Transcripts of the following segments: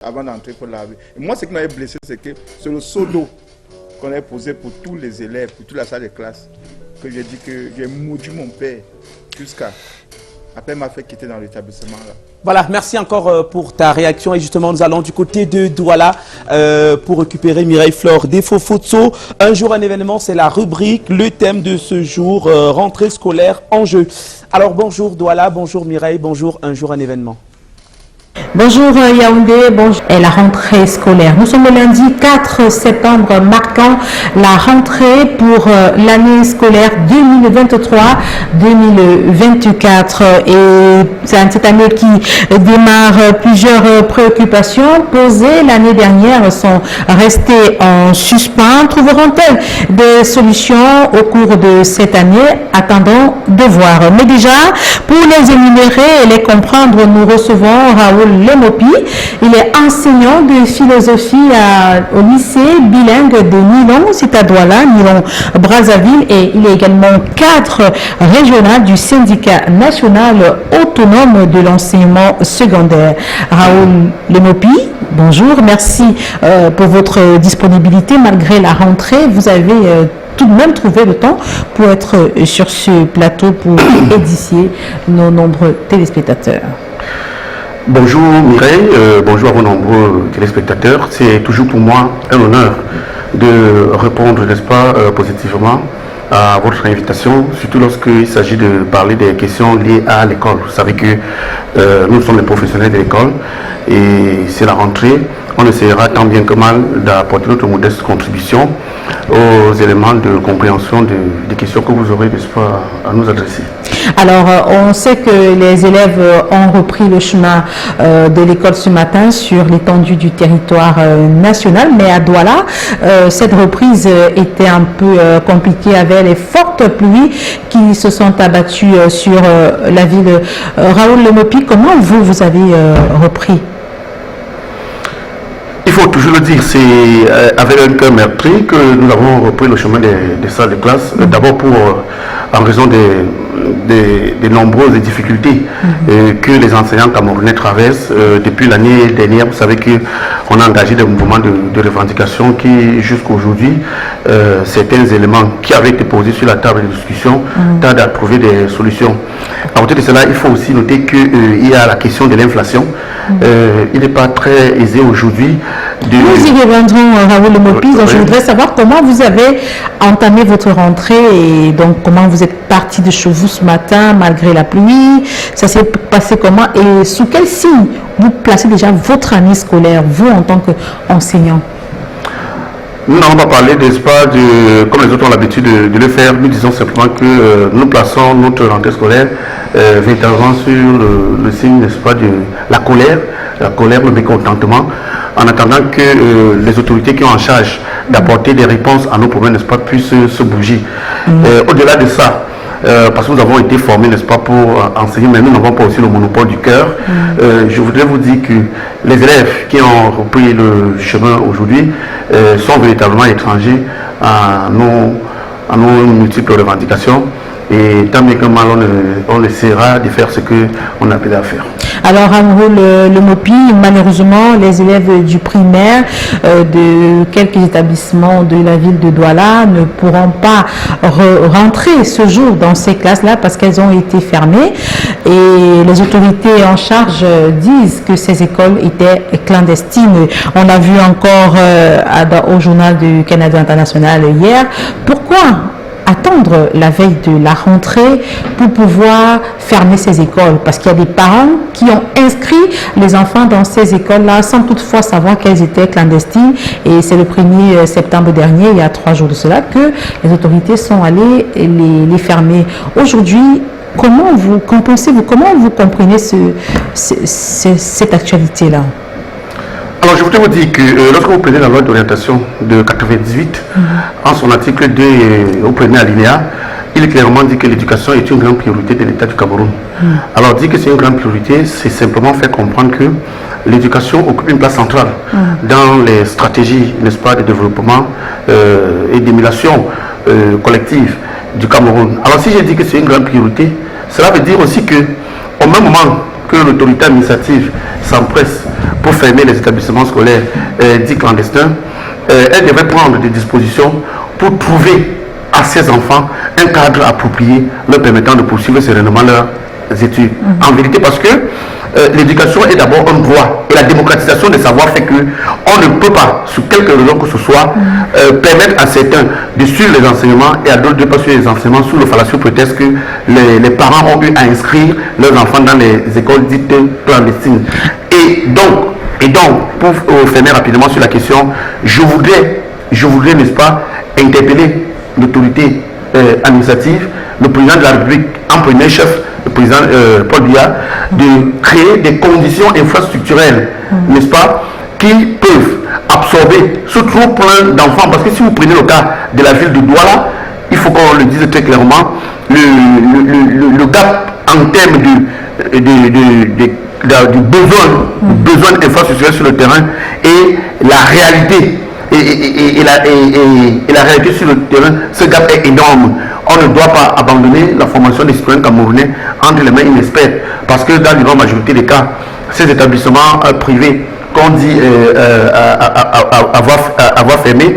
avant d'entrer pour laver. Et moi, ce qui m'avait blessé, c'est que c'est le seau d'eau qu'on avait posé pour tous les élèves, pour toute la salle de classe, que j'ai dit que j'ai maudit mon père jusqu'à... Après, il m'a fait quitter dans l'établissement là. Voilà, merci encore pour ta réaction. Et justement, nous allons du côté de Douala pour récupérer Mireille Flore Defo-Fotso. Un jour, un événement, c'est la rubrique, le thème de ce jour, rentrée scolaire en jeu. Alors, bonjour Douala, bonjour Mireille, bonjour, un jour, un événement. Bonjour Yaoundé, bonjour. Et la rentrée scolaire. Nous sommes le lundi 4 septembre, marquant la rentrée pour l'année scolaire 2023-2024. Et c'est cette année qui démarre. Plusieurs préoccupations posées l'année dernière sont restées en suspens. Trouveront-elles des solutions au cours de cette année? Attendons de voir. Mais déjà, pour les énumérer et les comprendre, nous recevons Raoul Lemopi. Il est enseignant de philosophie au lycée bilingue de Nilon, c'est à Douala, Nilon Brazzaville, et il est également cadre régional du syndicat national autonome de l'enseignement secondaire. Raoul Lemopi, bonjour, merci pour votre disponibilité. Malgré la rentrée, vous avez tout de même trouvé le temps pour être sur ce plateau pour édifier nos nombreux téléspectateurs. Bonjour Mireille, bonjour à vos nombreux téléspectateurs. C'est toujours pour moi un honneur de répondre, n'est-ce pas, positivement à votre invitation, surtout lorsqu'il s'agit de parler des questions liées à l'école. Vous savez que nous sommes les professionnels de l'école et c'est la rentrée. On essaiera tant bien que mal d'apporter notre modeste contribution aux éléments de compréhension des questions que vous aurez, n'est-ce pas, à nous adresser. Alors, on sait que les élèves ont repris le chemin de l'école ce matin sur l'étendue du territoire national, mais à Douala, cette reprise était un peu compliquée avec les fortes pluies qui se sont abattues sur la ville. Raoul Lemopi, comment vous avez repris? Il faut toujours le dire, c'est avec un cœur meurtri que nous avons repris le chemin des salles de classe. D'abord en raison des nombreuses difficultés que les enseignants camerounais traversent depuis l'année dernière. Vous savez qu'on a engagé des mouvements de revendication qui, jusqu'à aujourd'hui, certains éléments qui avaient été posés sur la table de discussion tardent à trouver des solutions. À côté de cela, il faut aussi noter qu'il y a la question de l'inflation. Il n'est pas très aisé aujourd'hui. Nous y reviendrons, Raoul Lemopi. Je voudrais savoir comment vous avez entamé votre rentrée et donc comment vous êtes parti de chez vous ce matin malgré la pluie. Ça s'est passé comment et sous quel signe vous placez déjà votre année scolaire, vous en tant qu'enseignant? Nous n'allons pas parler, n'est-ce pas, comme les autres ont l'habitude de le faire. Nous disons simplement que nous plaçons notre rentrée scolaire véritablement sur le signe, n'est-ce pas, de la colère, le mécontentement, en attendant que les autorités qui ont en charge d'apporter des réponses à nos problèmes, n'est-ce pas, puissent se bouger. Au-delà de ça, parce que nous avons été formés, n'est-ce pas, pour enseigner, mais nous n'avons pas aussi le monopole du cœur. Je voudrais vous dire que les élèves qui ont repris le chemin aujourd'hui sont véritablement étrangers à nos multiples revendications. Et tant bien que mal, on essaiera de faire ce qu'on a appelé à faire. Alors, Raoul Lemopi, malheureusement, les élèves du primaire de quelques établissements de la ville de Douala ne pourront pas rentrer ce jour dans ces classes-là parce qu'elles ont été fermées. Et les autorités en charge disent que ces écoles étaient clandestines. On l'a vu encore au journal du Canada International hier. Pourquoi attendre la veille de la rentrée pour pouvoir fermer ces écoles? Parce qu'il y a des parents qui ont inscrit les enfants dans ces écoles-là sans toutefois savoir qu'elles étaient clandestines. Et c'est le 1er septembre dernier, il y a 3 jours de cela, que les autorités sont allées les fermer. Aujourd'hui, comment vous comprenez cette actualité-là? Alors, je voudrais vous dire que lorsque vous prenez la loi d'orientation de 98, en son article 2, au premier alinéa, il est clairement dit que l'éducation est une grande priorité de l'État du Cameroun. Alors, dire que c'est une grande priorité, c'est simplement faire comprendre que l'éducation occupe une place centrale dans les stratégies, n'est-ce pas, de développement et d'émulation collective du Cameroun. Alors, si j'ai dit que c'est une grande priorité, cela veut dire aussi que, au même moment que l'autorité administrative s'empresse pour fermer les établissements scolaires dits clandestins, elle devrait prendre des dispositions pour trouver à ces enfants un cadre approprié leur permettant de poursuivre sereinement leurs études. En vérité, parce que l'éducation est d'abord un droit et la démocratisation des savoirs fait qu'on ne peut pas, sous quelque raison que ce soit, permettre à certains de suivre les enseignements et à d'autres de ne pas suivre les enseignements sous le fallacieux prétexte que les parents ont eu à inscrire leurs enfants dans les écoles dites clandestines. Et donc, pour finir rapidement sur la question, je voudrais, n'est-ce pas, interpeller l'autorité administrative, le président de la République en premier chef, le président Paul Biya, de créer des conditions infrastructurelles, n'est-ce pas, qui peuvent absorber ce trop plein d'enfants. Parce que si vous prenez le cas de la ville de Douala, il faut qu'on le dise très clairement, le gap en termes du besoin d'infrastructures sur le terrain et la réalité et la réalité sur le terrain, ce gap est énorme. On ne doit pas abandonner la formation des citoyens camerounais entre les mains inexpertes, parce que dans la grande majorité des cas, ces établissements privés qu'on dit avoir fermé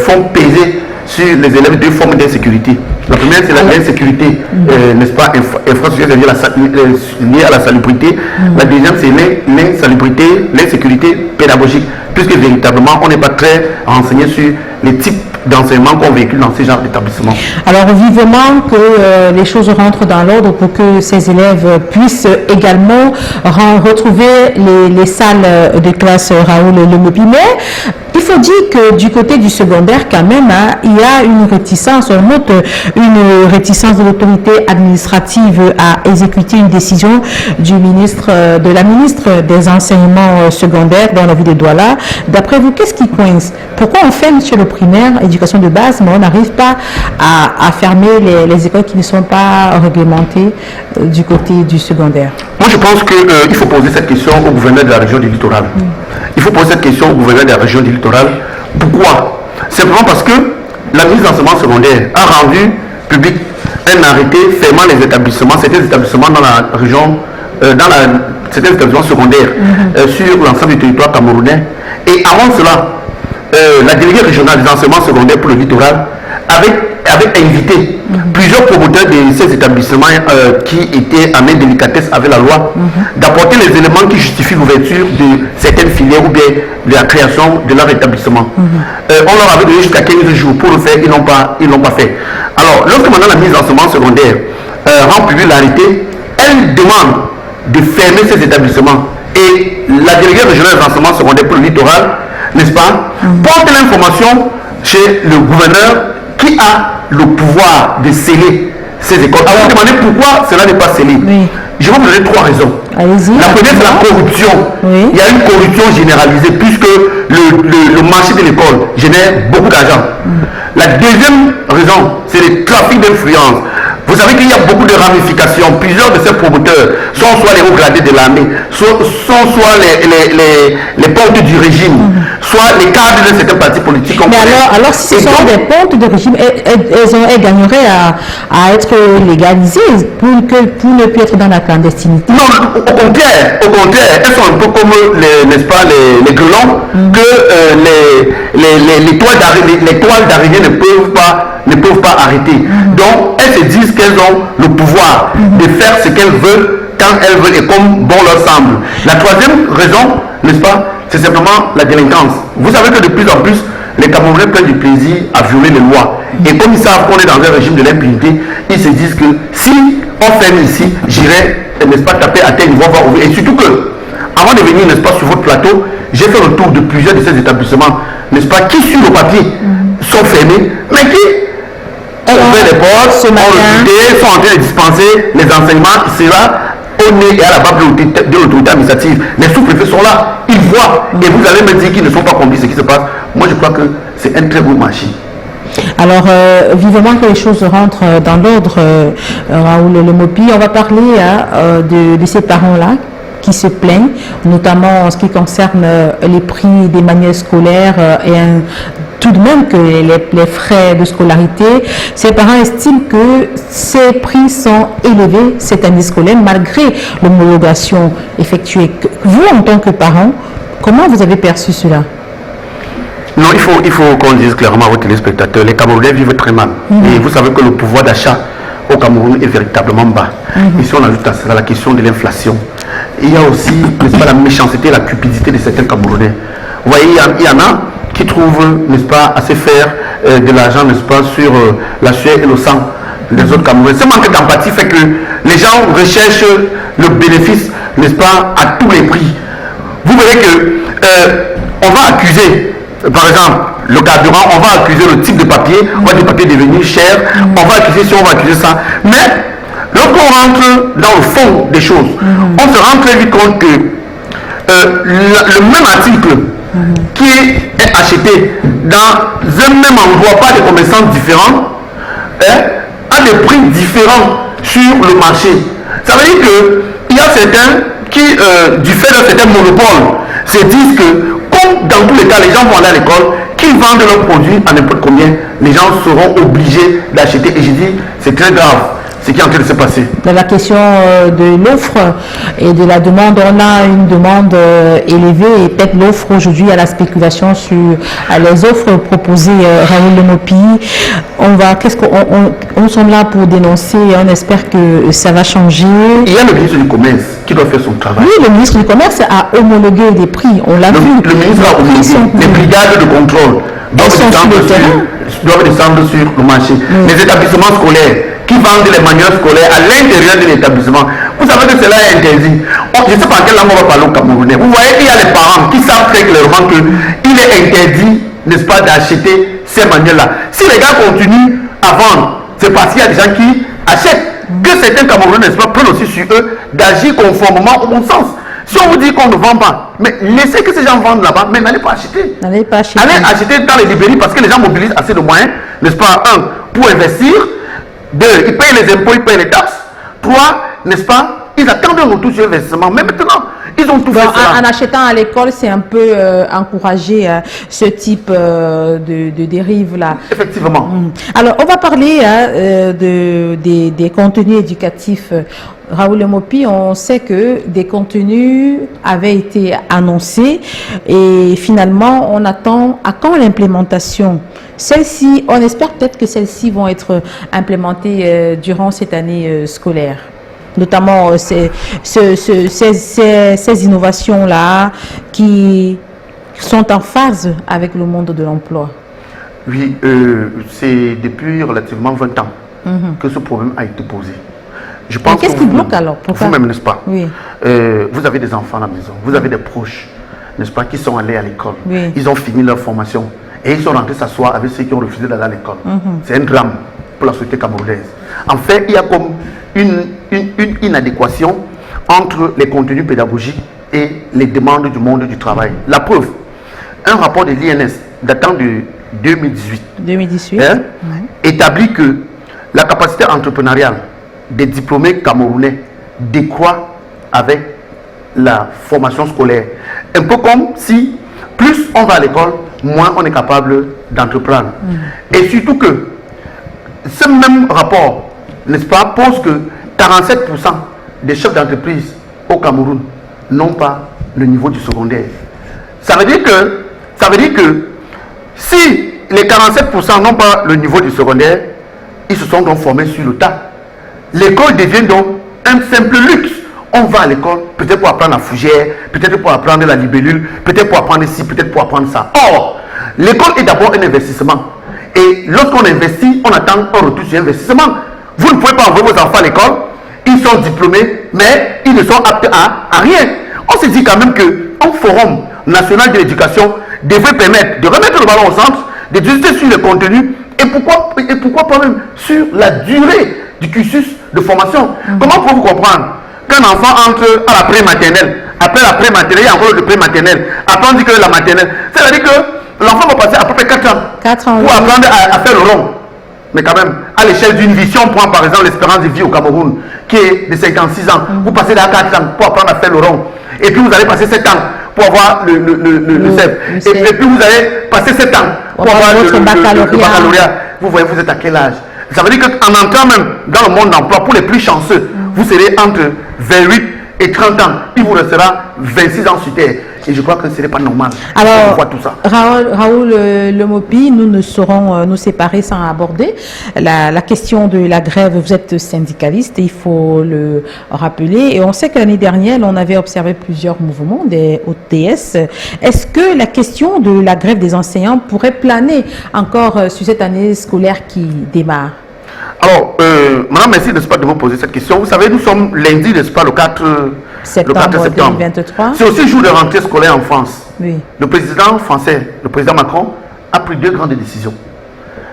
font peser sur les élèves deux formes d'insécurité. La première, c'est l'insécurité, n'est-ce pas, infrastructurelle liée à la salubrité. La deuxième, c'est l'insécurité pédagogique, puisque véritablement, on n'est pas très renseigné sur les types d'enseignement qu'on véhicule dans ces genres d'établissements. Alors, vivement que les choses rentrent dans l'ordre pour que ces élèves puissent également retrouver les salles de classe Raoul Lemopi. Mais il faut dire que du côté du secondaire, quand même, il y a une réticence, on note une réticence de l'autorité administrative à exécuter une décision du de la ministre des enseignements secondaires dans la ville de Douala. D'après vous, qu'est-ce qui coince? Pourquoi on ferme sur le primaire, éducation de base, mais on n'arrive pas à fermer les écoles qui ne sont pas réglementées du côté du secondaire? Moi, je pense qu'il faut poser cette question au gouverneur de la région du littoral. Il faut poser cette question au gouverneur de la région du littoral. Pourquoi? Simplement parce que la ministre de l'enseignement secondaire a rendu public un arrêté fermant les établissements, certains établissements dans la région, certains établissements secondaires sur l'ensemble du territoire camerounais. Et avant cela, la déléguée régionale des enseignements secondaires pour le littoral avait invité plusieurs promoteurs de ces établissements qui étaient en indélicatesse avec la loi d'apporter les éléments qui justifient l'ouverture de certaines filières ou bien de la création de leur établissement. On leur avait donné jusqu'à 15 jours pour le faire, ils l'ont pas fait. Alors, lorsque maintenant la ministre de l'enseignement secondaire rend public l'arrêté, elle demande de fermer ces établissements. Et la déléguée régionale des enseignements secondaires pour le littoral, n'est-ce pas, porte l'information chez le gouverneur qui a le pouvoir de sceller ces écoles. Alors, vous demandez pourquoi cela n'est pas scellé. Je vais vous donner trois raisons. La première, c'est la corruption. Il y a une corruption généralisée puisque le marché de l'école génère beaucoup d'argent. La deuxième raison, c'est le trafic d'influence. Vous savez qu'il y a beaucoup de ramifications. Plusieurs de ces promoteurs sont soit les hauts gradés de l'armée, soit les portes du régime, soit les cadres de certains partis politiques. Mais alors si ce sont des portes de régime, elles gagneraient à être légalisées pour ne plus être dans la clandestinité. Non, au contraire, elles sont un peu comme n'est-ce pas, les grelons que les toiles d'araignée ne peuvent pas arrêter. Donc, elles se disent qu'elles ont le pouvoir de faire ce qu'elles veulent quand elles veulent et comme bon leur semble. La troisième raison, n'est-ce pas, c'est simplement la délinquance. Vous savez que de plus en plus, les Camerounais prennent du plaisir à violer les lois. Et comme ils savent qu'on est dans un régime de l'impunité, ils se disent que si on ferme ici, j'irai, n'est-ce pas, taper à tel niveau, voir ouvrir. Et surtout que, avant de venir, n'est-ce pas, sur votre plateau, j'ai fait le tour de plusieurs de ces établissements, n'est-ce pas, qui sur le papier sont fermés, mais qui ont ouvert les portes, sont en train de dispenser les enseignements, cela au nez et à la barbe de l'autorité administrative. Les sous-préfets sont là, ils voient, et vous allez me dire qu'ils ne sont pas complices de ce qui se passe. Moi, je crois que c'est un très beau marché. Alors, vivement que les choses rentrent dans l'ordre, Raoul Lemopi, on va parler de ces parents-là qui se plaignent, notamment en ce qui concerne les prix des manuels scolaires et tout de même que les frais de scolarité, ses parents estiment que ces prix sont élevés cette année scolaire malgré l'homologation effectuée. Vous, en tant que parent, comment vous avez perçu cela? Non, il faut qu'on dise clairement aux téléspectateurs, les Camerounais vivent très mal. Et vous savez que le pouvoir d'achat au Cameroun est véritablement bas. Ici, on ajoute à cela la question de l'inflation. Il y a aussi, n'est-ce pas, la méchanceté, la cupidité de certains Camerounais. Vous voyez, il y en a qui trouvent, n'est-ce pas, à se faire de l'argent, n'est-ce pas, sur la sueur et le sang des autres Camerounais. Ce manque d'empathie fait que les gens recherchent le bénéfice, n'est-ce pas, à tous les prix. Vous verrez que on va accuser, par exemple, le carburant, on va accuser le type de papier, on va dire papier devenu cher, on va accuser si on va accuser ça. Mais lorsqu'on rentre dans le fond des choses, on se rend très vite compte que le même article qui est acheté dans un même endroit par des commerçants différents a des prix différents sur le marché. Ça veut dire qu'il y a certains qui, du fait d'un certain monopole, se disent que, comme dans tous les cas, les gens vont aller à l'école, qu'ils vendent leurs produits à n'importe combien, les gens seront obligés d'acheter. Et je dis, c'est très grave ce qui est en train de se passer. Dans la question de l'offre et de la demande, on a une demande élevée et peut-être l'offre aujourd'hui à la spéculation sur les offres proposées. Raoul Lemopi, nous sommes là pour dénoncer et on espère que ça va changer. Il y a le ministre du Commerce qui doit faire son travail. Oui, le ministre du Commerce a homologué des prix, on l'a vu. Le ministre a homologué les brigades de contrôle doivent descendre sur le marché. Les établissements scolaires qui vendent les manuels scolaires à l'intérieur de l'établissement. Vous savez que cela est interdit. Je ne sais pas en quelle langue on va parler au Camerounais. Vous voyez qu'il y a les parents qui savent très clairement qu'il est interdit, n'est-ce pas, d'acheter ces manuels-là. Si les gars continuent à vendre, c'est parce qu'il y a des gens qui achètent. Que certains Camerounais, n'est-ce pas, prennent aussi sur eux d'agir conformément au bon sens. Si on vous dit qu'on ne vend pas, mais laissez que ces gens vendent là-bas, mais n'allez pas acheter. N'allez pas acheter. Allez acheter dans les librairies parce que les gens mobilisent assez de moyens, n'est-ce pas? 1, pour investir. 2, ils payent les impôts, ils payent les taxes. 3, n'est-ce pas? Ils attendent un retour sur investissement. Mais maintenant, ils ont tout fait ça. En achetant à l'école, c'est un peu encourager ce type de dérive-là. Effectivement. Alors, on va parler des contenus éducatifs. Raoul Lemopi, on sait que des contenus avaient été annoncés et finalement, on attend à quand l'implémentation? Celles-ci, on espère peut-être que celles-ci vont être implémentées durant cette année scolaire. Notamment ces innovations-là qui sont en phase avec le monde de l'emploi. Oui, c'est depuis relativement 20 ans que ce problème a été posé. Je pense qu'est-ce qui bloque alors? Vous-même, n'est-ce pas? Oui. Vous avez des enfants à la maison, vous avez des proches, n'est-ce pas, qui sont allés à l'école. Oui. Ils ont fini leur formation et ils sont rentrés s'asseoir avec ceux qui ont refusé d'aller à l'école. C'est un drame pour la société camerounaise. En fait, il y a comme une inadéquation entre les contenus pédagogiques et les demandes du monde du travail. La preuve, un rapport de l'INS datant de 2018 établit que la capacité entrepreneuriale des diplômés camerounais décroît avec la formation scolaire. Un peu comme si plus on va à l'école, moins on est capable d'entreprendre. Et surtout que ce même rapport, n'est-ce pas, pose que 47% des chefs d'entreprise au Cameroun n'ont pas le niveau du secondaire. Ça veut dire que si les 47% n'ont pas le niveau du secondaire, ils se sont donc formés sur le tas. L'école devient donc un simple luxe. On va à l'école, peut-être pour apprendre la fougère, peut-être pour apprendre la libellule, peut-être pour apprendre ci, peut-être pour apprendre ça. Or, l'école est d'abord un investissement. Et lorsqu'on investit, on attend un retour sur investissement. Vous ne pouvez pas envoyer vos enfants à l'école, ils sont diplômés, mais ils ne sont aptes à rien. On se dit quand même qu'un forum national de l'éducation devrait permettre de remettre le ballon au centre, de discuter sur le contenu et pourquoi pas même sur la durée du cursus de formation. Comment pouvez-vous comprendre qu'un enfant entre à la pré-maternelle, après la pré-maternelle, il y a encore le pré-maternelle, après on dit que la maternelle, c'est-à-dire que l'enfant va passer à peu près 4 ans pour apprendre à faire le rond. Mais quand même, à l'échelle d'une vie, si on prend par exemple l'espérance de vie au Cameroun, qui est de 56 ans, vous passez à 4 ans pour apprendre à faire le rond. Et puis vous allez passer 7 ans pour avoir le CEP. Et puis vous allez passer 7 ans pour avoir votre baccalauréat. Vous voyez, vous êtes à quel âge? Ça veut dire qu'en entrant même dans le monde d'emploi, pour les plus chanceux, vous serez entre 28 et 30 ans. Il vous restera 26 ans sur terre. Et je crois que ce n'est pas normal. Alors, voit tout ça. Raoul Lemopi, nous ne saurons nous séparer sans aborder la question de la grève. Vous êtes syndicaliste, il faut le rappeler. Et on sait que l'année dernière, on avait observé plusieurs mouvements des OTS. Est-ce que la question de la grève des enseignants pourrait planer encore sur cette année scolaire qui démarre? Alors, madame, merci n'est-ce pas de me poser cette question. Vous savez, nous sommes lundi, n'est-ce pas, le 4 septembre 2023. C'est aussi jour de rentrée scolaire en France. Oui. Le président français, le président Macron, a pris 2 grandes décisions.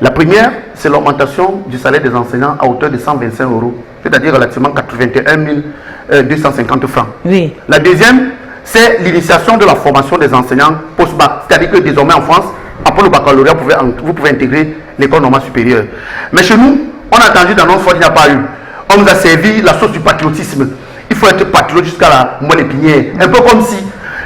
La première, c'est l'augmentation du salaire des enseignants à hauteur de 125 €, c'est-à-dire relativement 81 250 francs. Oui. La deuxième, c'est l'initiation de la formation des enseignants post-bac, c'est-à-dire que désormais en France, après le baccalauréat, vous pouvez intégrer l'école normale supérieure. Mais chez nous, on a attendu dans notre fois, il n'y a pas eu. On nous a servi la sauce du patriotisme. Il faut être patriote jusqu'à la moelle épinière. Un peu comme si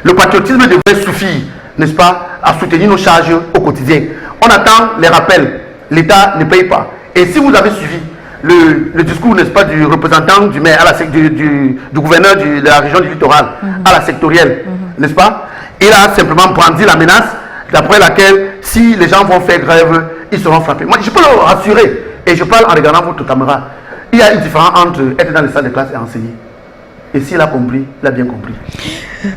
le patriotisme devait suffire, n'est-ce pas, à soutenir nos charges au quotidien. On attend les rappels. L'État ne paye pas. Et si vous avez suivi le discours, n'est-ce pas, du représentant du maire, du gouverneur de la région du littoral, à la sectorielle, n'est-ce pas, il a simplement brandi la menace d'après laquelle, si les gens vont faire grève, ils seront frappés. Moi, je peux le rassurer. Et je parle en regardant votre caméra. Il y a une différence entre être dans les salles de classe et enseigner. Et s'il a compris, il a bien compris.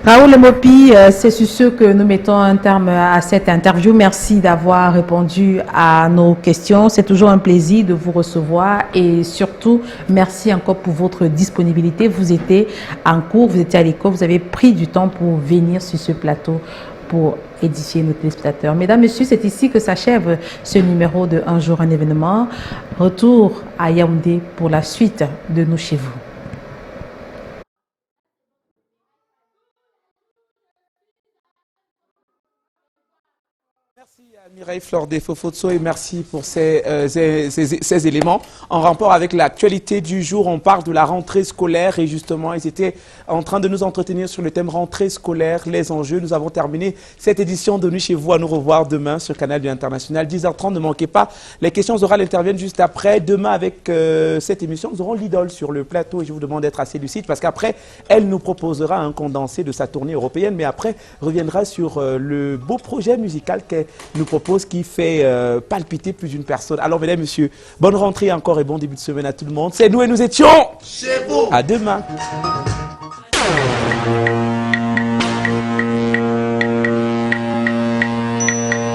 Raoul Lemopi, c'est sur ce que nous mettons un terme à cette interview. Merci d'avoir répondu à nos questions. C'est toujours un plaisir de vous recevoir et surtout, merci encore pour votre disponibilité. Vous étiez en cours, vous étiez à l'école, vous avez pris du temps pour venir sur ce plateau pour édifier nos téléspectateurs. Mesdames, Messieurs, c'est ici que s'achève ce numéro de Un jour, un événement. Retour à Yaoundé pour la suite de Nous chez vous. Merci à Mireille Flore Desfaux-Fotso et merci pour ces éléments. En rapport avec l'actualité du jour, on parle de la rentrée scolaire et justement, ils étaient en train de nous entretenir sur le thème rentrée scolaire, les enjeux. Nous avons terminé cette édition de Nuit chez vous. À nous revoir demain sur Canal du International, 10h30. Ne manquez pas, les questions orales interviennent juste après. Demain, avec cette émission, nous aurons l'idole sur le plateau et je vous demande d'être assez lucide parce qu'après, elle nous proposera un condensé de sa tournée européenne, mais après, reviendra sur le beau projet musical qu'elle nous propose qui fait palpiter plus d'une personne. Alors, mesdames, messieurs, bonne rentrée encore et bon début de semaine à tout le monde. C'est nous et nous étions chez vous. À demain.